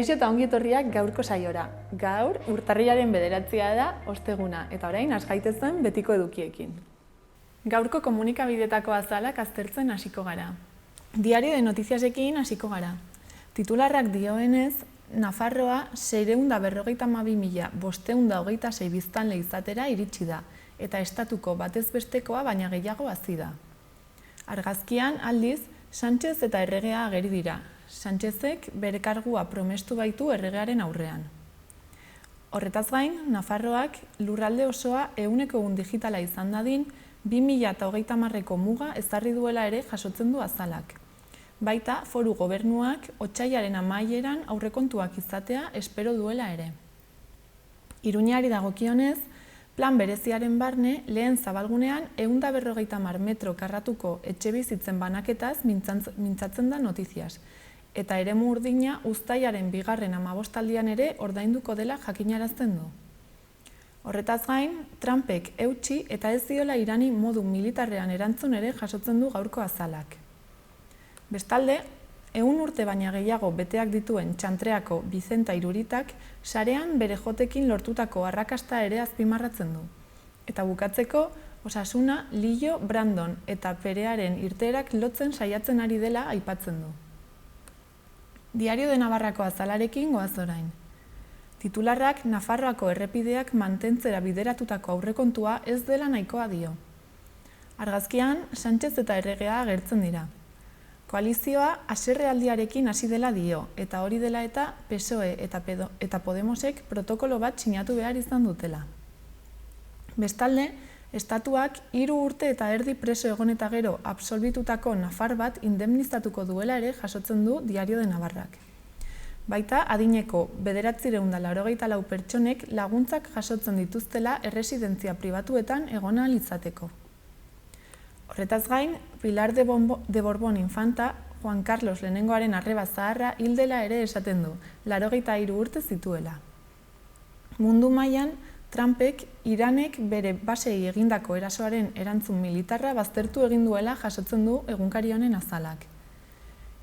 Kaixo eta ongi etorriak gaurko saiora. Gaur, urtarrilaren 9 da, osteguna, eta orain has gaitezen betiko edukiekin. Gaurko komunikabidetako azalak aztertzen hasiko gara. Diario de Notiziasekin hasiko gara. Titularrak dioenez, Nafarroa 652.526 biztanle izatera iritsi da, eta estatuko batez bestekoa baina gehiago hazi da. Argazkian, aldiz, Sánchez eta erregea ageri dira. Sánchezek bere kargua promestu baitu erregearen aurrean. Horretaz gain, Nafarroak lurralde osoa 100% digitala izan dadin 2030ko muga ezarri duela ere jasotzen du azalak. Baita, foru gobernuak otsailaren amaieran aurrekontuak izatea espero duela ere. Iruñari dagokionez, plan bereziaren barne lehen zabalgunean 150 metro karratuko etxebizitzen banaketaz mintzatzen da Notizias, eta eremu urdina uztailaren 2. amabostaldian ere ordainduko dela jakinarazten du. Horretaz gain, Trumpek eutsi eta ez diola Irani modu militarrean erantzun ere jasotzen du gaurko azalak. Bestalde, 100 urte baina gehiago beteak dituen Txantreako Bizenta Iruritak sarean bere jotekin lortutako arrakasta ere azpimarratzen du. Eta bukatzeko, Osasuna, Lillo, Brandon eta Perearen irteerak lotzen saiatzen ari dela aipatzen du. Diario de Navarrako azalarekin goaz orain. Titularrak Nafarroako errepideak mantentzera bideratutako aurrekontua ez dela nahikoa dio. Argazkian, Sánchez eta erregea agertzen dira. Koalizioa haserrealdiarekin hasi dela dio, eta hori dela eta PSOE eta Podemosek protokolo bat sinatu behar izan dutela. Bestalde, estatuak 3 urte eta erdi preso egon eta gero absolbitutako nafar bat indemnizatuko duela ere jasotzen du Diario de Navarrak. Baita, adineko 984 pertsonek laguntzak jasotzen dituztela erresidentzia pribatuetan egon ahal izateko. Horretaz gain, Pilar de Borbón infanta, Juan Carlos lehenengoaren arreba zaharra hildela ere esaten du, 83 urte zituela. Mundu mailan, Trumpek Iranek bere basei egindako erasoaren erantzun militarra baztertu egin duela jasotzen du egunkari honen azalak.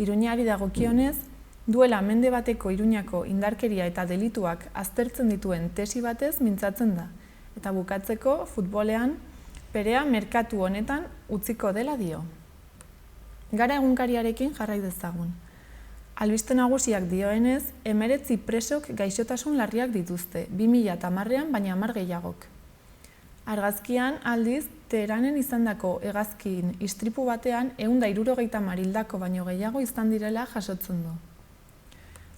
Iruñari dagokionez, duela mende bateko Iruñako indarkeria eta delituak aztertzen dituen tesi batez mintzatzen da, eta bukatzeko futbolean Perea merkatu honetan utziko dela dio. Gara egunkariarekin jarrai dezagun. Albiste nagusiak dioenez, 19 presok gaixotasun larriak dituzte, 2010ean baina 10 gehiagok. Argazkian, aldiz, Teheranen izandako hegazkin istripu batean 170 hildako baino gehiago izan direla jasotzen du.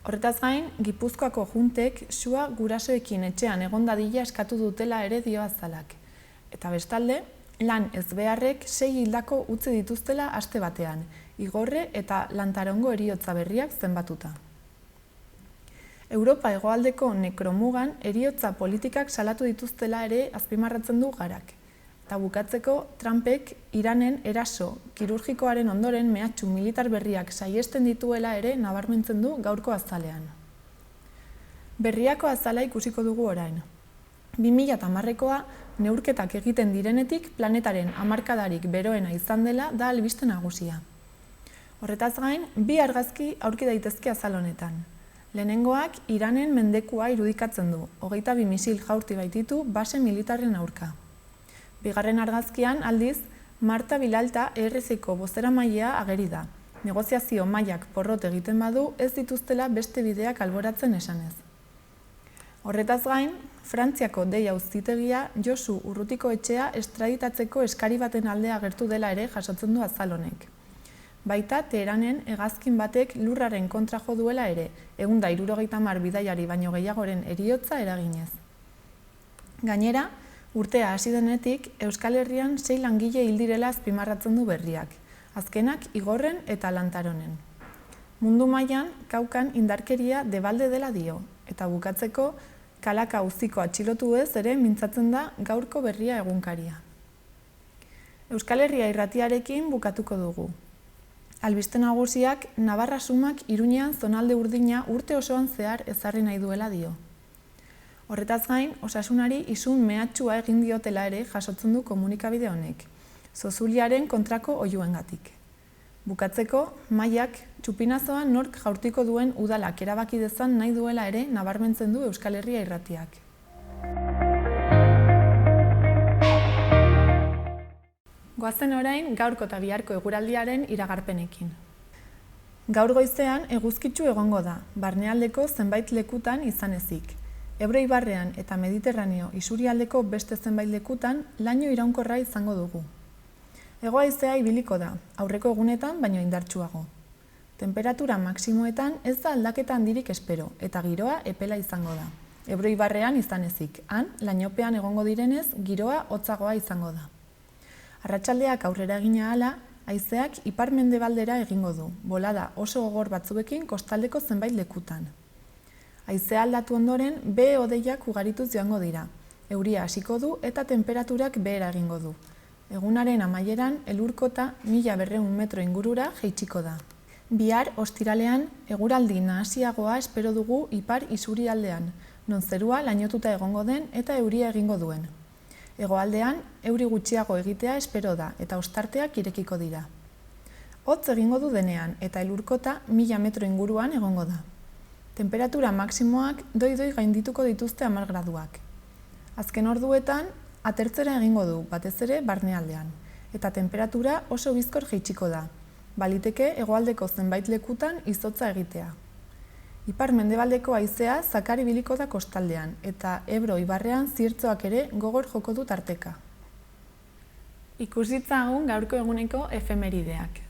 Horretaz gain, Gipuzkoako juntek sua gurasoekin etxean egon dadila eskatu dutela ere dio azalak. Eta bestalde, lan ezbeharrek 6 hildako utzi dituztela aste batean, Igorre eta Lantarongo heriotza berriak zenbatuta. Europa hegoaldeko nekromugan heriotza politikak salatu dituztela ere azpimarratzen du Garak. Eta bukatzeko, Trumpek Iranen eraso kirurgikoaren ondoren mehatxu militar berriak saihesten dituela ere nabarmentzen du gaurko azalean. Berriako azala ikusiko dugu orain. 2010ekoa neurketak egiten direnetik planetaren hamarkadarik beroena izan dela da albiste nagusia. Horretaz gain, 2 argazki aurki daitezke azal honetan. Lehenengoak Iranen mendekua irudikatzen du, 22 misil jaurti baititu base militarren aurka. Bigarren argazkian, aldiz, Marta Vilalta ERC-ko bozeramailea ageri da. Negoziazio mailak porrot egiten badu ez dituztela beste bideak alboratzen esanez. Horretaz gain, Frantziako dei auzitegia Josu Urrutiko etxea estraditatzeko eskari baten alde agertu dela ere jasotzen du azal honek. Baita, Teheranen hegazkin batek lurraren kontra jo duela ere, 170 bidaiari baino gehiagoren heriotza eraginez. Gainera, urtea hasi denetik, Euskal Herrian 6 langile hil direla azpimarratzen du berriak, azkenak Igorren eta Lantaronen. Mundu mailan, Kaukan indarkeria debalde dela dio, eta bukatzeko, Kalaka auziko atxilotu ez ere mintzatzen da gaurko berria egunkaria. Euskal Herria irratiarekin bukatuko dugu. Albiste nagusiak Navarra sumak Iruñean zonalde urdina urte osoan zehar ezarri nahi duela dio. Horretaz gain, Osasunari isun mehatxua egin diotela ere jasotzen du komunikabide honek, Zozuliaren kontrako oihuengatik. Bukatzeko, Maiak txupinazoa nork jaurtiko duen udalak erabaki dezan nahi duela ere nabarmentzen du Euskal Herria Irratiak. Goazen orain gaurko eta biharko eguraldiaren iragarpenekin. Gaur goizean eguzkitsu egongo da, barnealdeko zenbait lekutan izan ezik. Ebro ibarrean eta Mediterraneo isurialdeko beste zenbait lekutan laino iraunkorra izango dugu. Hego-haizea ibiliko da, aurreko egunetan baino indartsuago. Temperatura maksimoetan ez da aldaketa handirik espero eta giroa epela izango da. Ebro ibarrean izan ezik, han lainopean egongo direnez giroa hotzagoa izango da. Arratsaldeak aurrera egina ahala, haizeak ipar-mendebaldera egingo du, bolada oso gogor batzuekin kostaldeko zenbait lekutan. Haizea aldatu ondoren, behe-hodeiak ugarituz joango dira. Euria hasiko du eta temperaturak behera egingo du. Egunaren amaieran, elurkota 1200 metro ingurura jaitsiko da. Bihar, ostiralean, eguraldi nahasiagoa espero dugu ipar isurialdean, non zerua lainotuta egongo den eta euria egingo duen. Hegoaldean, euri gutxiago egitea espero da eta ostarteak irekiko dira. Hotz egingo du denean eta elurkota 1000 metro inguruan egongo da. Temperatura maksimoak doi-doi gaindituko dituzte 10 graduak. Azken orduetan, atertzera egingo du, batez ere barnealdean, eta temperatura oso bizkor jaitsiko da. Baliteke hegoaldeko zenbait lekutan izotza egitea. Ipar-mendebaldeko haizea zakar ibiliko da kostaldean, eta Ebro ibarrean ziertzoak ere gogor joko du tarteka. Ikus ditzagun gaurko eguneko efemerideak.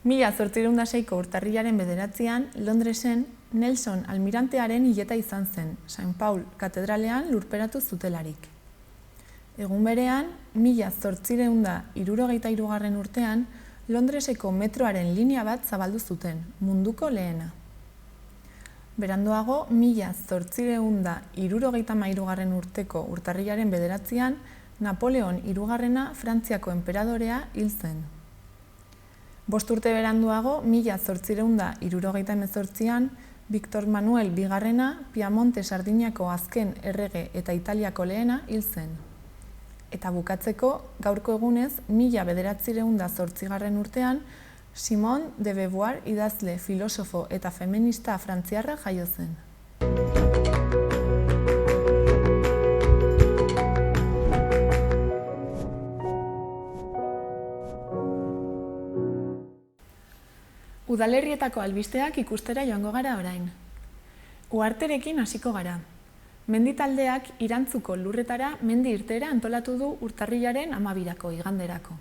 1806ko urtarrilaren 9an, Londresen, Nelson almirantearen hileta izan zen, St. Paul katedralean lurperatu zutelarik. Egun berean, 1863 urtean, Londreseko metroaren linea bat zabaldu zuten, munduko lehena. Beranduago, 1873 urteko urtarrilaren 9an, Napoleon III Frantziako enperadorea hil zen. 5 urte beranduago, 1878an, Victor Manuel Bigarrena, Piamonte Sardiniako azken errege eta Italiako lehena hil zen. Eta bukatzeko, gaurko egunez, 1908 urtean, Simone de Beauvoir idazle, filosofo eta feminista frantziarra jaio zen. Udalerrietako albisteak ikustera joango gara orain. Uharterekin hasiko gara. Menditaldeak Irantzuko lurretara mendi irteera antolatu du urtarrilaren 12ko iganderako.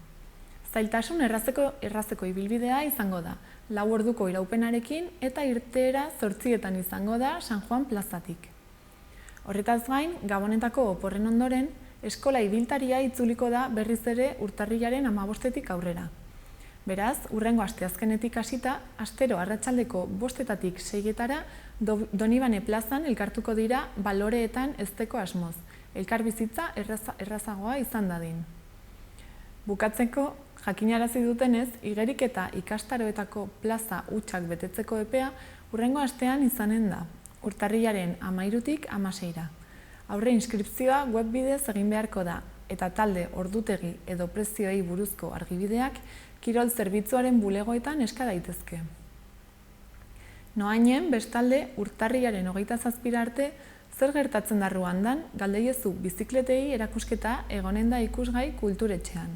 Zailtasun errazeko ibilbidea izango da, 4 orduko iraupenarekin eta irteera 8etan izango da San Juan plazatik. Horretaz gain, Gabonetako oporren ondoren, eskola ibiltaria itzuliko da berriz ere urtarrilaren 15etik aurrera. Beraz, hurrengo asteazkenetik hasita, astero arratsaldeko 5etatik 6etara Donibane plazan elkartuko dira baloreetan hezteko asmoz, elkar bizitza errazagoa izan dadin. Bukatzeko, jakinarazi dutenez, igerik eta ikastaroetako plaza hutsak betetzeko epea hurrengo astean izanen da, urtarrilaren 13tik 16ra. Aurre inskripzioa web bidez egin beharko da, eta talde ordutegi edo prezioei buruzko argibideak kirol zerbitzuaren bulegoetan eska daitezke. Noainen, bestalde, urtarrilaren 27 arte, zer gertatzen da Ruandan, galdeiezu bizikletei erakusketa egonen da ikusgai kulturetxean.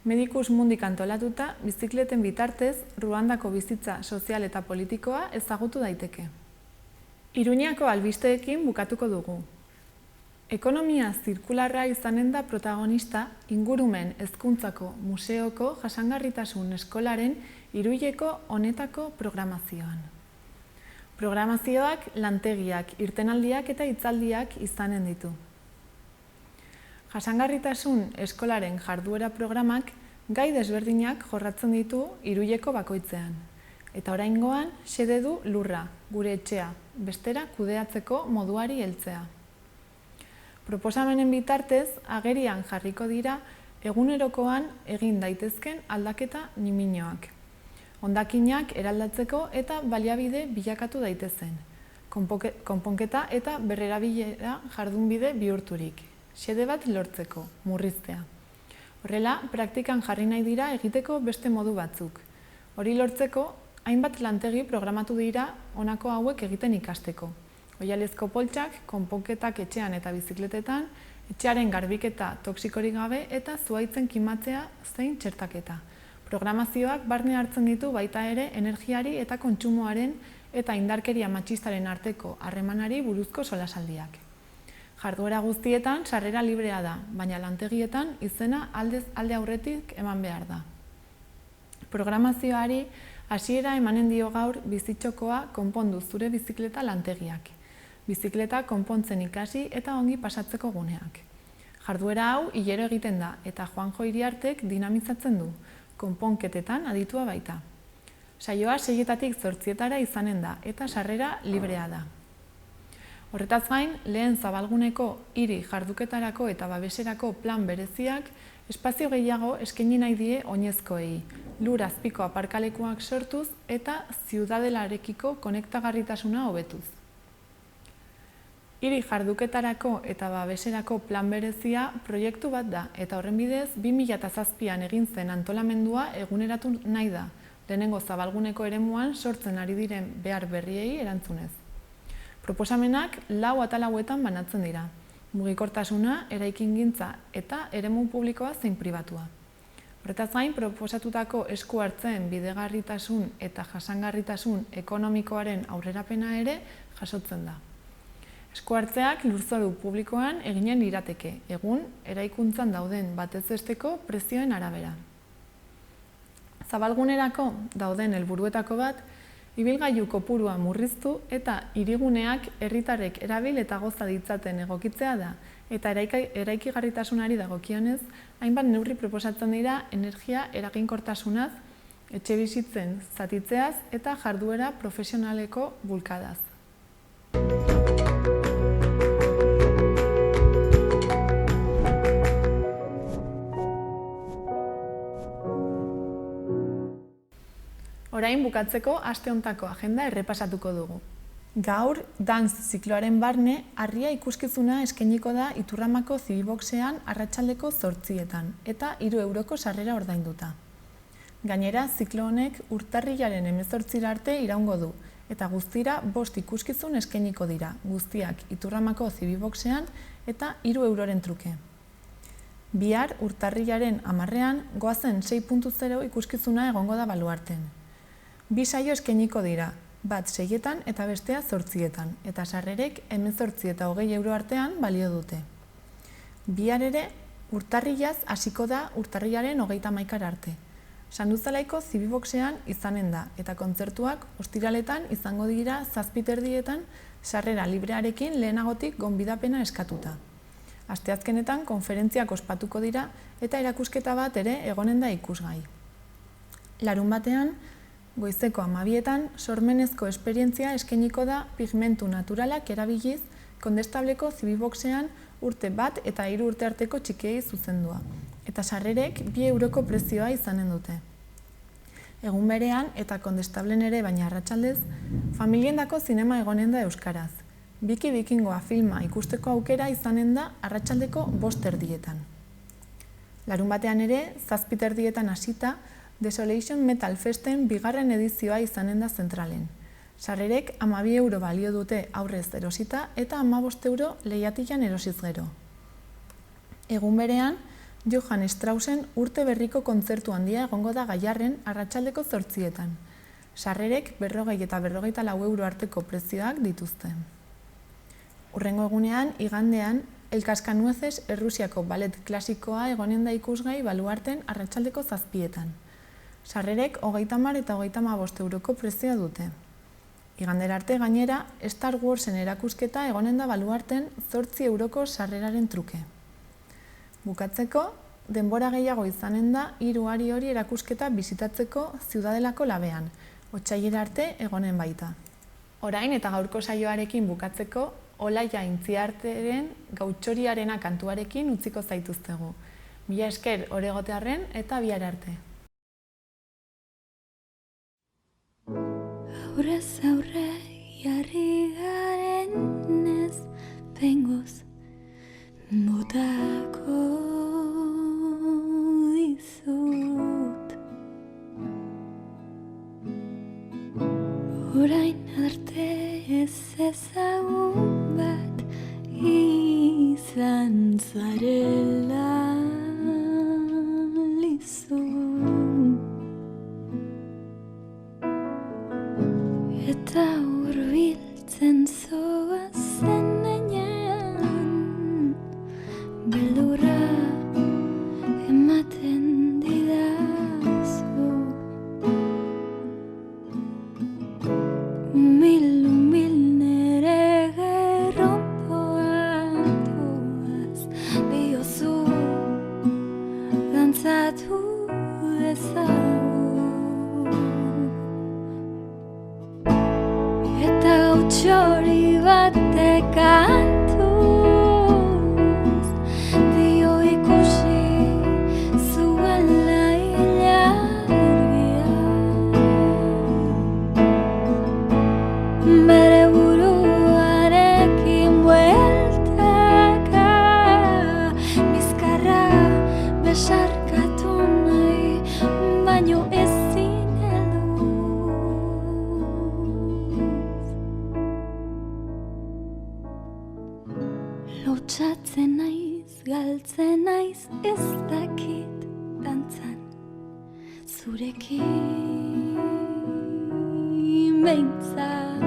Medicus Mundik antolatuta, bizikleten bitartez, Ruandako bizitza sozial eta politikoa ezagutu daiteke. Iruñako albisteekin bukatuko dugu. Ekonomia zirkularra izanen da protagonista ingurumen hezkuntzako museoko jasangarritasun eskolaren Iruileko honetako programazioan. Programazioak, lantegiak, irtenaldiak eta hitzaldiak izanen ditu. Jasangarritasun eskolaren jarduera programak gai desberdinak jorratzen ditu Iruileko bakoitzean. Eta oraingoan, xede du lurra, gure etxea, bestera kudeatzeko moduari heltzea. Proposamenen bitartez, agerian jarriko dira egunerokoan egin daitezken aldaketa niminoak. Hondakinak eraldatzeko eta baliabide bilakatu daitezen. Konponketa eta berrerabilera jardunbide bihurturik. Xede bat lortzeko, murriztea. Horrela, praktikan jarri nahi dira egiteko beste modu batzuk. Hori lortzeko, hainbat lantegi programatu dira honako hauek egiten ikasteko. Oihalezko poltsak, konponketak etxean eta bizikletetan, etxearen garbiketa toksikorik gabe eta zuhaitzen kimatzea zein txertaketa. Programazioak barne hartzen ditu baita ere energiari eta kontsumoaren eta indarkeria matxistaren arteko harremanari buruzko solasaldiak. Jarduera guztietan sarrera librea da, baina lantegietan izena alde aurretik eman behar da. Programazioari hasiera emanen dio gaur bizitxokoa konpondu zure bizikleta lantegiak. Bizikleta konpontzen ikasi eta ongi pasatzeko guneak. Jarduera hau hilero egiten da eta Juanjo Iriartek dinamizatzen du, konponketetan aditua baita. Saioa 6-etatik 8-etara izanen da eta sarrera librea da. Horretaz gain, lehen zabalguneko hiri jarduketarako eta babeserako plan bereziak espazio gehiago eskaini nahi die oinezkoei, lur azpiko aparkalekuak sortuz eta ziudadelarekiko konektagarritasuna hobetuz. Hiri jarduketarako eta babeserako plan berezia proiektu bat da eta horren bidez 2007an egin zen antolamendua eguneratu nahi da, lehenengo zabalguneko eremuan sortzen ari diren behar berriei erantzunez. Proposamenak 4 atal hauetan banatzen dira, mugikortasuna, eraikingintza eta eremu publikoa zein pribatua. Horretaz gain, proposatutako esku hartzen bidegarritasun eta jasangarritasun ekonomikoaren aurrerapena ere jasotzen da. Esku hartzeak lurzoru publikoan eginen lirateke, egun eraikuntzan dauden batez besteko prezioen arabera. Zabalgunerako dauden helburuetako bat, ibilgailu kopurua murriztu eta hiriguneak herritarrek erabil eta goza ditzaten egokitzea da, eta eraikigarritasunari dagokionez, hainbat neurri proposatzen dira energia eraginkortasunaz, etxebizitzen zatitzeaz eta jarduera profesionaleko bulkadaz. Orain bukatzeko aste hontako agenda errepasatuko dugu. Gaur, dance zikloaren barne, harria ikuskizuna eskainiko da Iturramako Zibiboxean arratsaldeko 8etan eta 3 euroko sarrera ordainduta. Gainera, ziklo honek urtarrilaren 18 arte iraungo du eta guztira 5 ikuskizun eskainiko dira, guztiak Iturramako Zibiboxean eta 3 euroren truke. Bihar, urtarrilaren 10ean, goazen 6.0 ikuskizuna egongo da Baluarten. 2 saio eskainiko dira, bat 6etan eta bestea 8etan, eta sarrerek 18 eta 20 euro artean balio dute. Bihar ere, urtarrilaz hasiko da urtarrilaren 31 arte. Sanduzalaiko Zibiboxean izanen da, eta kontzertuak ostiraletan izango dira 7:30 sarrera librearekin lehenagotik gonbidapena eskatuta. Asteazkenetan konferentziak ospatuko dira eta erakusketa bat ere egonen da ikusgai. Larunbatean, goizeko 12etan sormenezko esperientzia eskainiko da pigmentu naturalak erabiliz Kondestableko Zibiboxean urte 1 eta 3 urte arteko txikiei zuzendua, eta sarrerek 2 euroko prezioa izanen dute. Egun berean eta Kondestablen ere baina arratsaldez, familiendako zinema egonen da euskaraz. Biki Bikingoa filma ikusteko aukera izanen da arratsaldeko 5:30. Larunbatean ere, 7:30 hasita, Desolation Metal Festen 2. edizioa izanen da zentralen. Sarrerek 12 euro balio dute aurrez erosita eta 15 euro lehiatilan erosiz gero. Egun berean, Johann Straussen urte berriko kontzertu handia egongo da Gaiarren arratsaldeko 8etan. Sarrerek 40 eta 44 euro arteko prezioak dituzte. Hurrengo egunean, igandean, El Cascanueces Errusiako ballet klasikoa egonen da ikusgai Baluarten arratsaldeko 7etan. Sarrerek 30 eta 35 euroko prezioa dute. Igandera arte gainera, Star Warsen erakusketa egonen da Baluarten 8 euroko sarreraren truke. Bukatzeko, denbora gehiago izanen da 3 hari hori erakusketa bisitatzeko Ziudadelako labean, otsailera arte egonen baita. Orain eta gaurko saioarekin bukatzeko, Olaia Intziarteren Gautxoriarena kantuarekin utziko zaituztegu. Mila esker oregotearren eta bihar arte. Aurrez aurre jarri garenez behingoz botako dizut. orain arte ez ezagun bat izan zarela lizu. Eta hurbiltzen zoazen heinean, beldurra ematen didazu. Umil nere gerronpoan doaz, diozu dantzatu dezagun. Eta gautxori batek kantuz dio ikusi zuela ilargia. Bere buruarekin bueltaka bizkarra besarkatu nahi, baino ezin heldu. Lotsatzen naiz, galtzen naiz, ez dakit dantzan zurekin behintzat.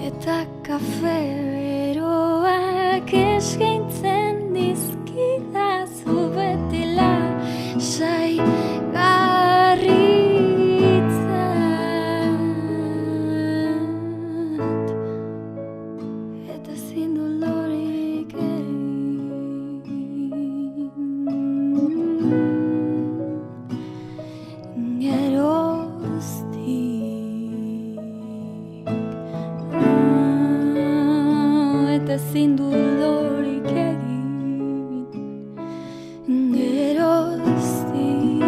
Eta kafe beroak eskaintzen dizkidazu beti lasai garritzat. Eta ezin du lorik egin geroztik. Eta ezin du lorik egin geroztik.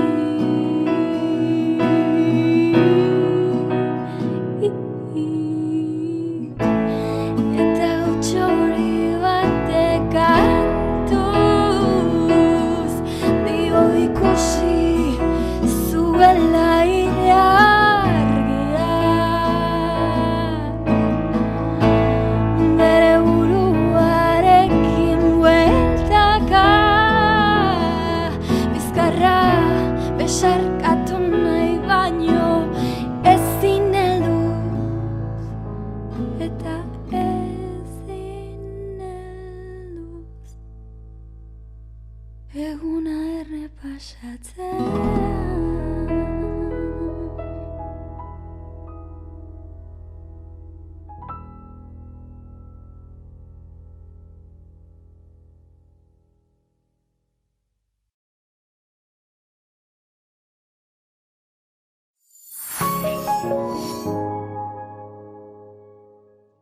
Eta gautxori batek kantuz dio ikusi zuela ilargia. Bere buruarekin bueltaka bizkarra besarkatu nahi, baino ezin heldu. Eta ezin helduz eguna errepasatzen.